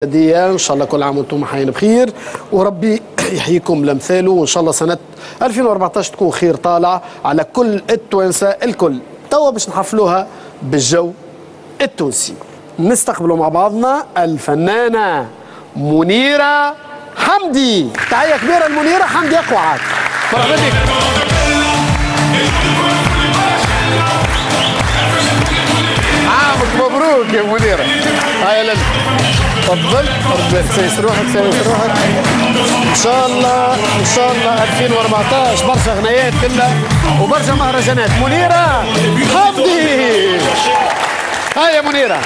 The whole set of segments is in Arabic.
ان شاء الله كل عام وانتم حيين بخير وربي يحييكم لمثاله، وان شاء الله سنه 2014 تكون خير طالع على كل التوانسه الكل. توا باش نحفلوها بالجو التونسي. نستقبلوا مع بعضنا الفنانه منيره حمدي. تحيه كبيره لمنيره حمدي قعاد. مرحبا بك. عامك مبروك يا منيره. هيا لنا تفضل. ربي يسيس روحك يسيس روحك. ان شاء الله 2014 برشا غنايات كلها وبرشا مهرجانات. منيره حمدي. هيا منيره.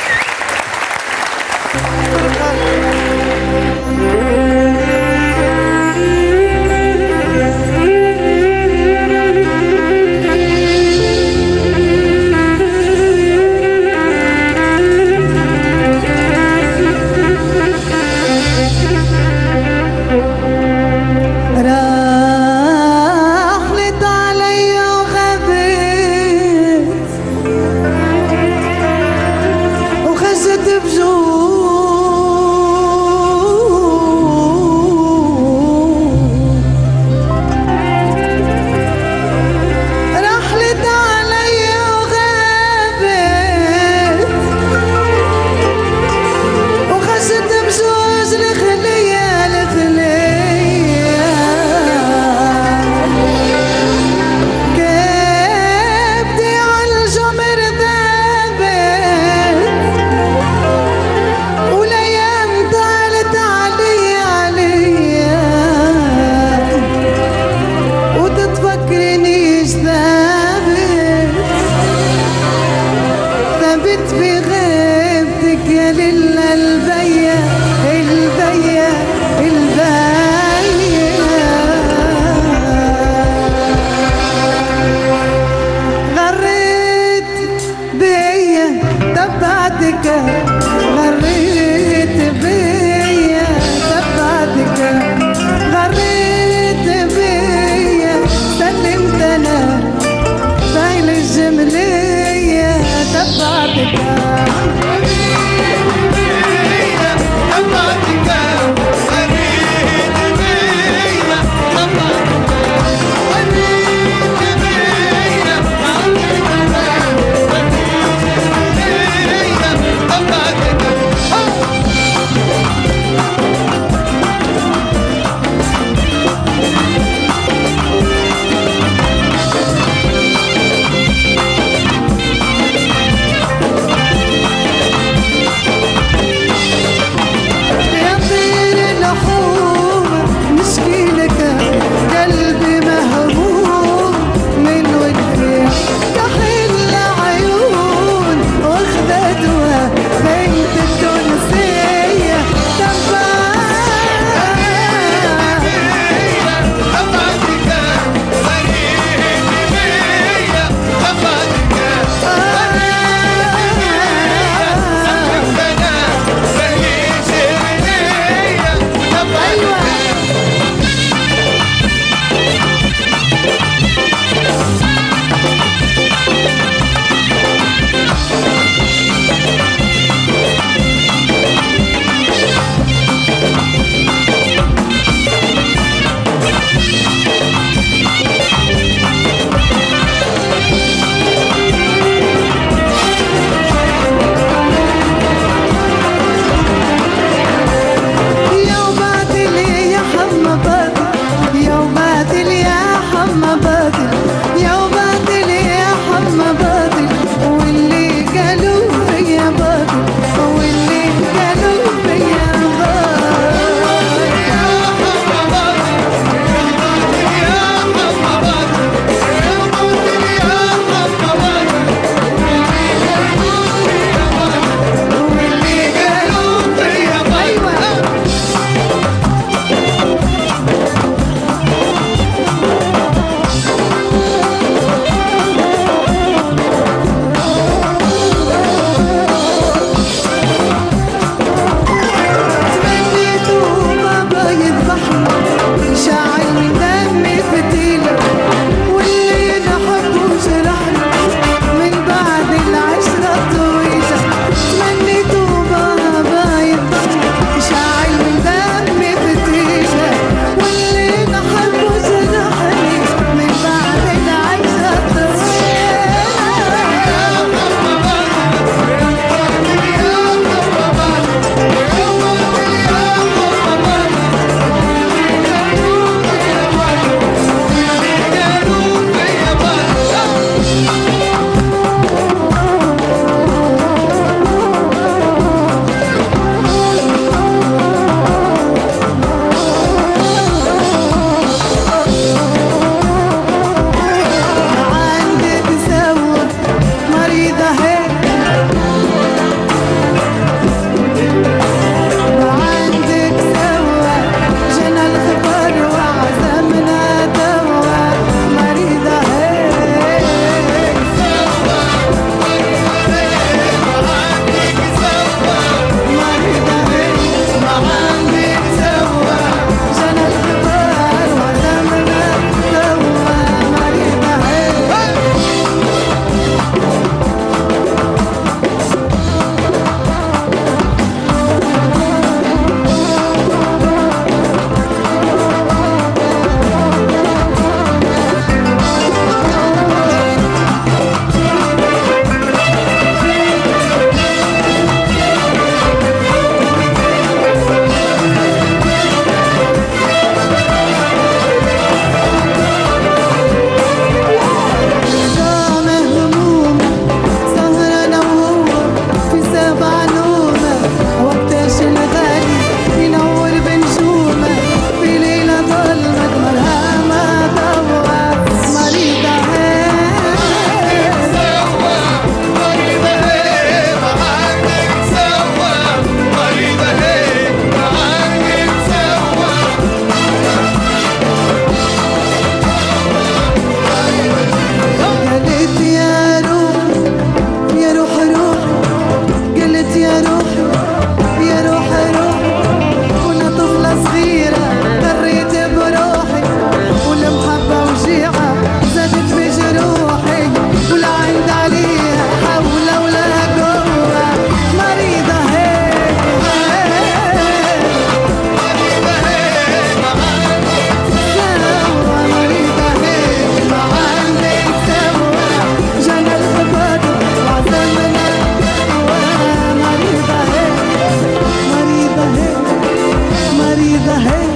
مريضة هي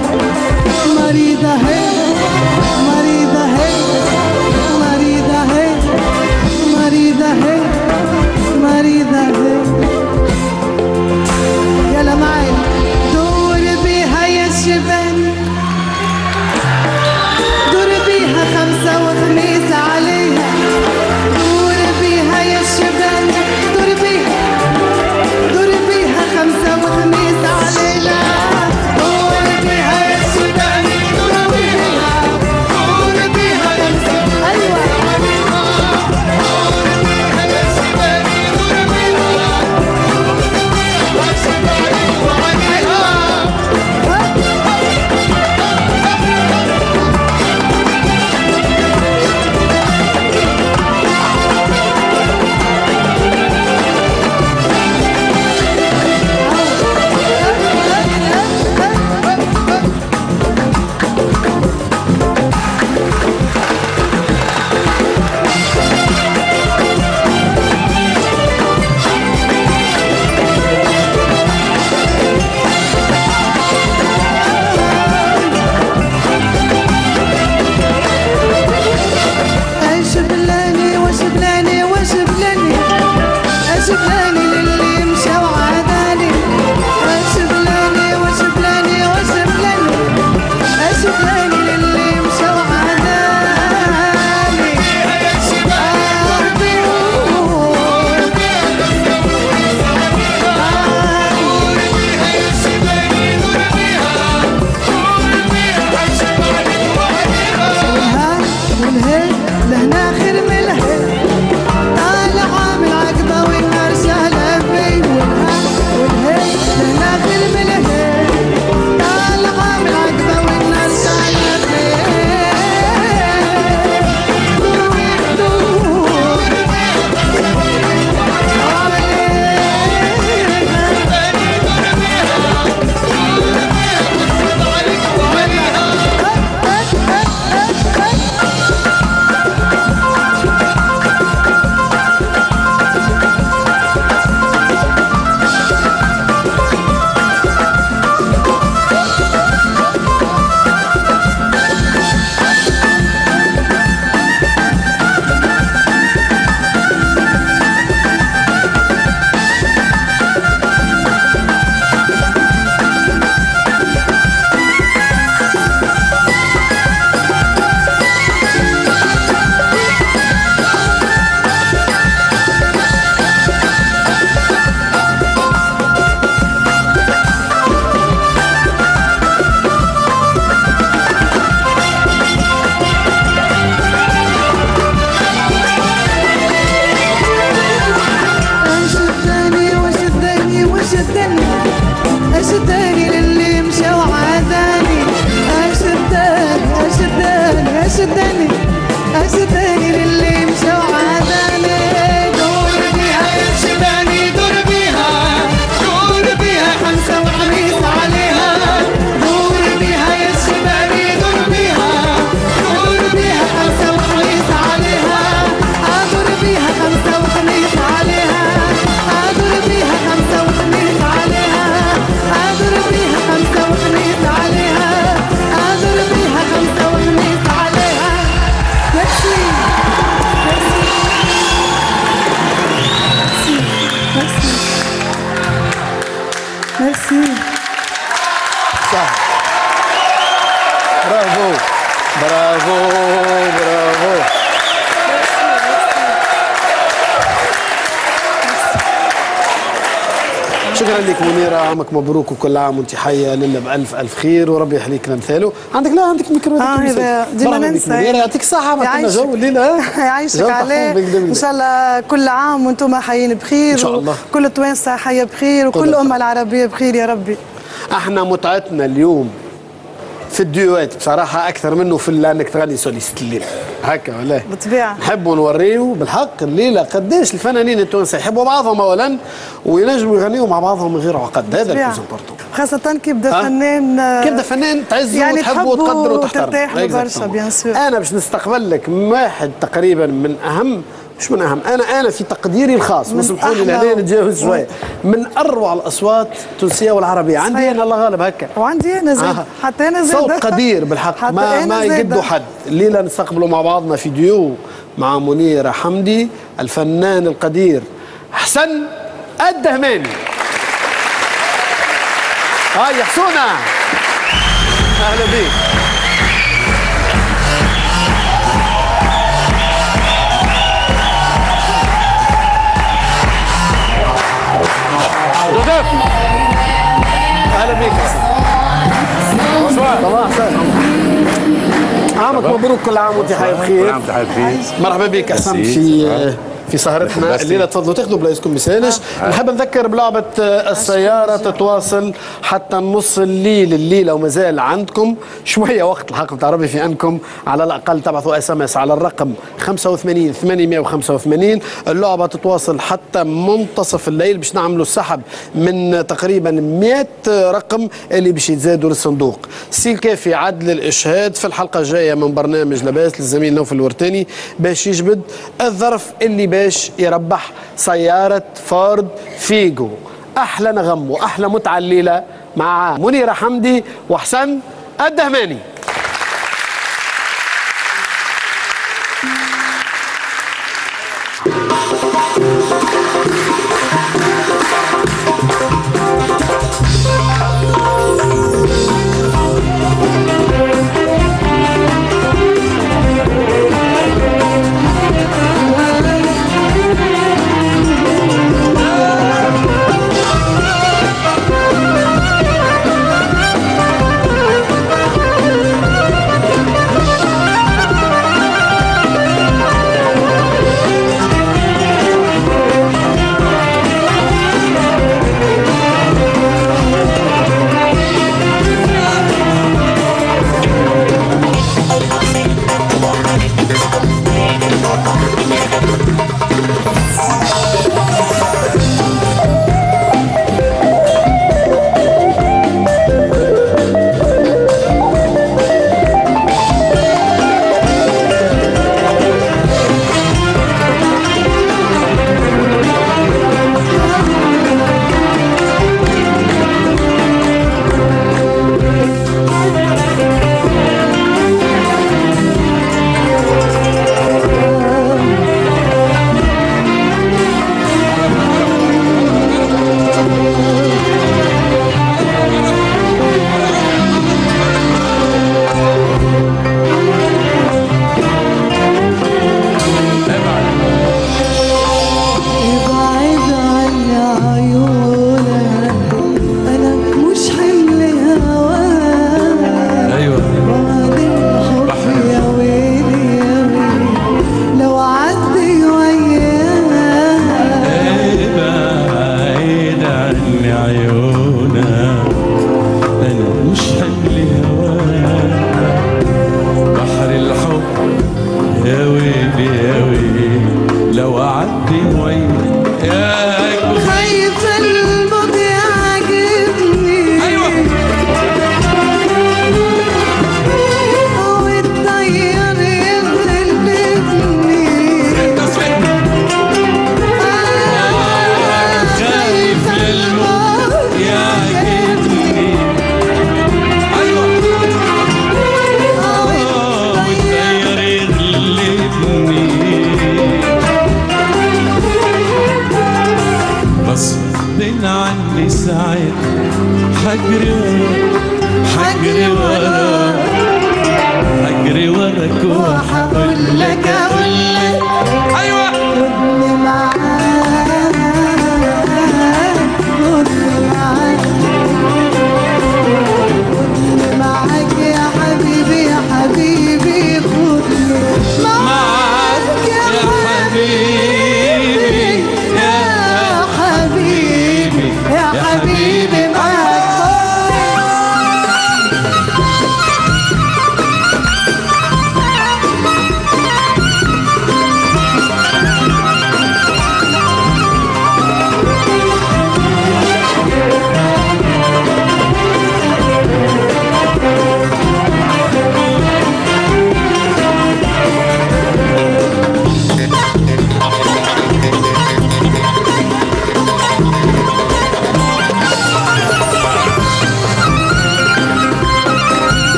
مريضة هي مريضة هي مريضة هي مريضة هي مريضة هي يلا معي دور بيها يا الشبان دور بيها خمسة وخميس عليها دور بيها يا الشبان دور بيها خمسة وخميس علينا دور بيها يا الشبان دور بيها خمسة أيوة برافو برافو برافو. شكرا لك منيرة، عامك مبروك وكل عام وانت حية لله بألف ألف خير وربي يحليك لمثاله. عندك لا عندك ميكرو هذا ديما ننسى. منيرة يعطيك الصحة، ما كنا جو الليلة يعيشك عليه إن شاء الله كل عام وانتم حيين بخير إن شاء الله، وكل التوانسة حية بخير وكل الأمة العربية بخير يا ربي. احنا متعتنا اليوم في الديوات بصراحة أكثر منه في أنك تغني سوليست الليلة هكا ولا بالطبيعة. نحبوا نوريو بالحق الليلة قداش الفنانين التوانسة يحبوا بعضهم أولا وينجموا يغنيوا مع بعضهم من غير عقد، هذا الكوز امبورتون. خاصة كي يبدا فنان كي يبدا فنان تعزوا يعني وتحبوا وتقدروا وتحترموا. ترتاح برشا بيان سور. أنا باش نستقبل لك واحد تقريبا من أهم مش من اهم، انا في تقديري الخاص وسمحوا لي لهنا نتجاوز شويه، من اروع الاصوات التونسيه والعربيه. عندي انا الله غالب هكا، وعندي انا زاد حتى انا زاد صوت قدير بالحق، ما يقدوا حد. الليله نستقبلوا مع بعضنا في ديو مع منيره حمدي الفنان القدير حسن الدهماني. هاي حسونة، اهلا بيك. اهلا بيك. صباح الخير. عامك مبروك، كل عام وانت حي بخير. مرحبا بك حسن في سهرتنا الليله. تفضلوا تاخذوا بلايصكم بسالش. نحب نذكر بلعبه السياره تتواصل حتى نص الليل الليله، ومازال عندكم شويه وقت الحق تعرفي في انكم على الاقل تبعثوا اس ام اس على الرقم 85 885. اللعبه تتواصل حتى منتصف الليل باش نعملوا السحب من تقريبا 100 رقم اللي باش يتزادوا للصندوق. سي الكافي عدل الاشهاد في الحلقه الجايه من برنامج لباس للزميل نوفل الورتاني باش يجبد الظرف اللي باش يربح سيارة فورد فيجو. أحلى نغم وأحلى متعة الليلة مع منيرة حمدي وحسن الدهماني.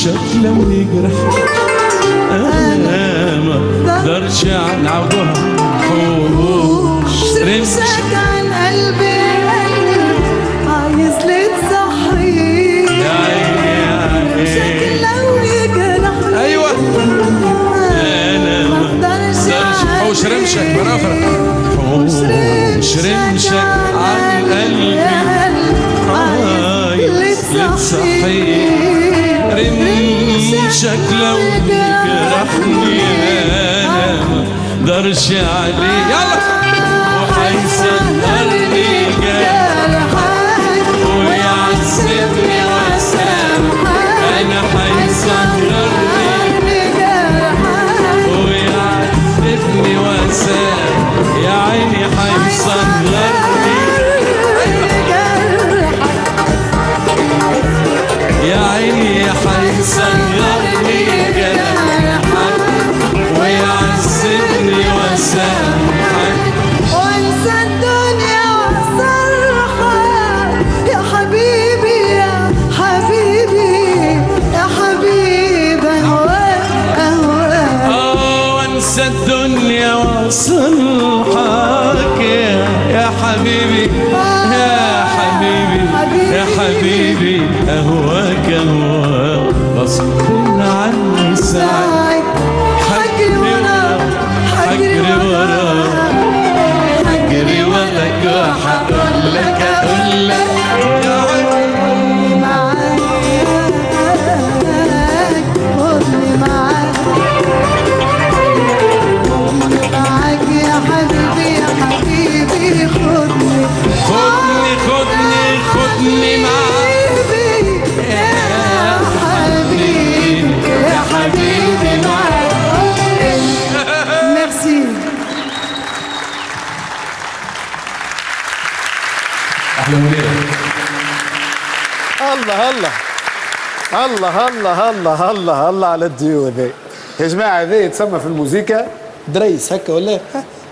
شكله يجرح انا ما اقدرش نعوضها حوش رمشك عن قلبي عايز لي تصحيني يا عيني يا عيني لو يجرحني ايوه انا ما اقدرش حوش رمشك برافرك حوش رمشك عن قلبي عايز لي تصحيني رمشك لو يجرحني انا ما اقدرش عليه يلا وحيصدرني جرحك ويعذبني وسامحك انا حيصدرني جرحك ويعذبني وسامحك يا عيني حيصدرني يا عيني حيصدرني جرحك ويعذبني وسامحك وانسى الدنيا وصرخك يا حبيبي يا حبيبي يا حبيبي وانسى الدنيا وصلحك يا حبيبي يا حبيبي يا حبيبي اهواك اهواك غصب عني ساعات حجري وراك حجري وراك حجري وراك وحقول لك اقول لك يا عيني معاك خدني معاك معاك يا حبيبي يا حبيبي خدني خدني معاك يا حبيبي يا حبيبي معاك ميرسي احلى منيره الله الله الله الله الله الله الله على الديو ذي يا جماعه. ذي يتسمى في الموسيقى دريس هكا ولا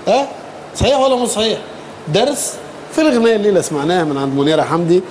ها صحيح ولا مو صحيح؟ درس في الغناء الليله سمعناها من عند منيره حمدي